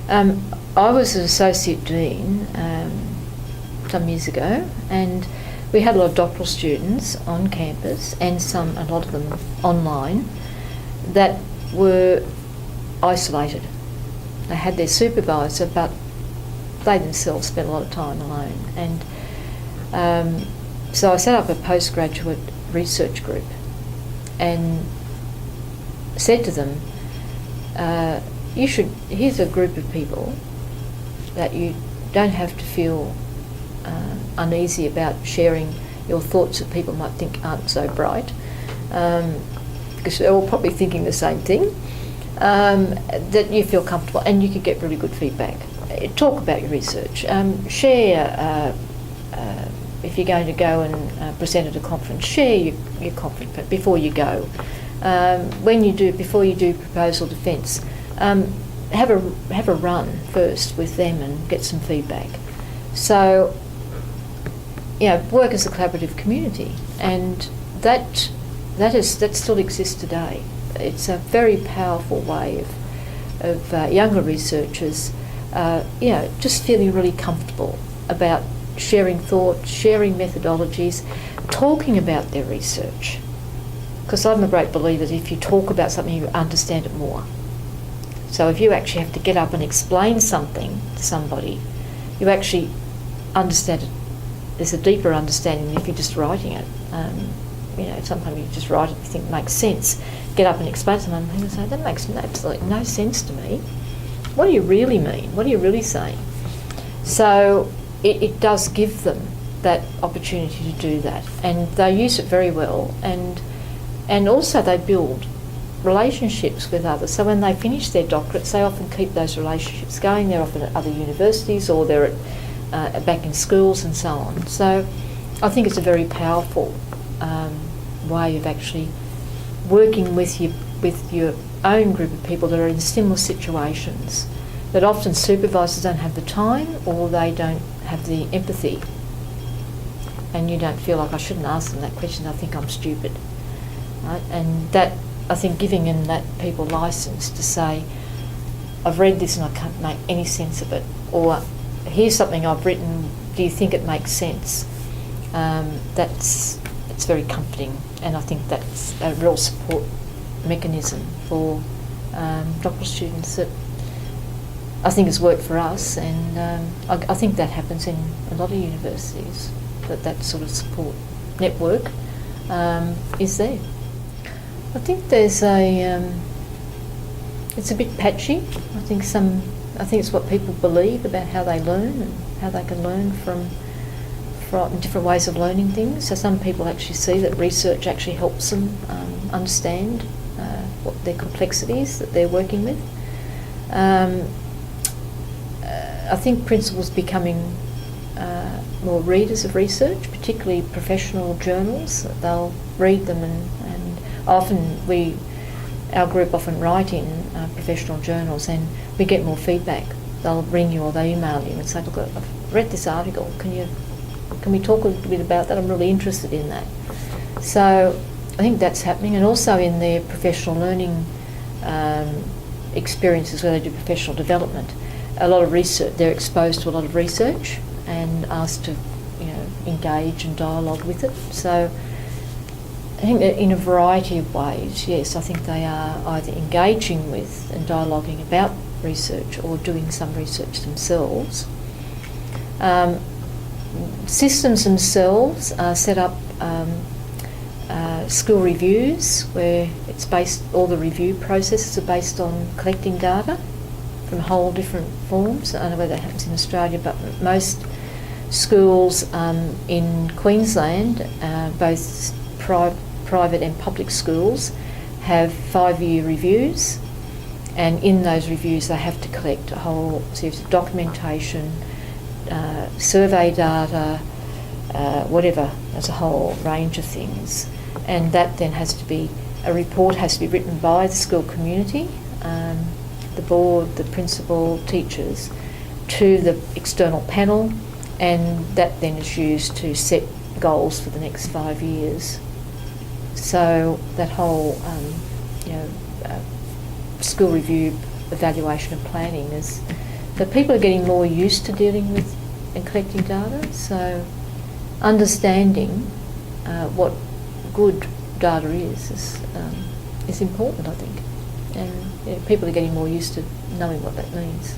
I was an associate dean some years ago, and we had a lot of doctoral students on campus, and a lot of them online, that were isolated. They had their supervisor, but they themselves spent a lot of time alone. And so I set up a postgraduate research group and said to them, here's a group of people that you don't have to feel uneasy about sharing your thoughts that people might think aren't so bright, because they're all probably thinking the same thing, that you feel comfortable and you could get really good feedback. Talk about your research. Share, if you're going to go and present at a conference, share your conference before you go. Before you do proposal defence, have a run first with them and get some feedback. So, work as a collaborative community, and that still exists today. It's a very powerful way of younger researchers, just feeling really comfortable about sharing thoughts, sharing methodologies, talking about their research. Because I'm a great believer that if you talk about something, you understand it more. So if you actually have to get up and explain something to somebody, you actually understand it. There's a deeper understanding than if you're just writing it. Sometimes you just write it, you think it makes sense. Get up and explain to someone, and people say, that makes absolutely no sense to me. What do you really mean? What are you really saying? So it does give them that opportunity to do that, and they use it very well, and also they build relationships with others. So when they finish their doctorates, they often keep those relationships going. They're often at other universities, or they're back in schools and so on. So I think it's a very powerful way of actually working with your own group of people that are in similar situations, that often supervisors don't have the time, or they don't have the empathy, and you don't feel like, I shouldn't ask them that question, I think I'm stupid. Right? And that, I think, giving them that people license to say, I've read this and I can't make any sense of it, or here's something I've written, do you think it makes sense? It's very comforting, and I think that's a real support mechanism for doctoral students that I think has worked for us, and I think that happens in a lot of universities, that sort of support network is there. I think there's it's a bit patchy. I think it's what people believe about how they learn and how they can learn from different ways of learning things. So some people actually see that research actually helps them understand what their complexities that they're working with. I think principals becoming more readers of research, particularly professional journals. They'll read them, and often our group often write in professional journals, and we get more feedback. They'll ring you or they email you and say, look, I've read this article, can we talk a little bit about that? I'm really interested in that. So I think that's happening, and also in their professional learning experiences where they do professional development, a lot of research, they're exposed to a lot of research and asked to engage and dialogue with it. So I think that in a variety of ways, yes, I think they are either engaging with and dialoguing about research or doing some research themselves. Systems themselves set up school reviews where it's based, all the review processes are based on collecting data from whole different forms. I don't know whether that happens in Australia, but most schools in Queensland, both private and public schools, have 5-year reviews, and in those reviews they have to collect a whole series of documentation, survey data, whatever. There's a whole range of things, and that then a report has to be written by the school community, the board, the principal, teachers, to the external panel, and that then is used to set goals for the next 5 years. So that whole school review, evaluation and planning is So people are getting more used to dealing with and collecting data, so understanding what good data is important, I think. And people are getting more used to knowing what that means.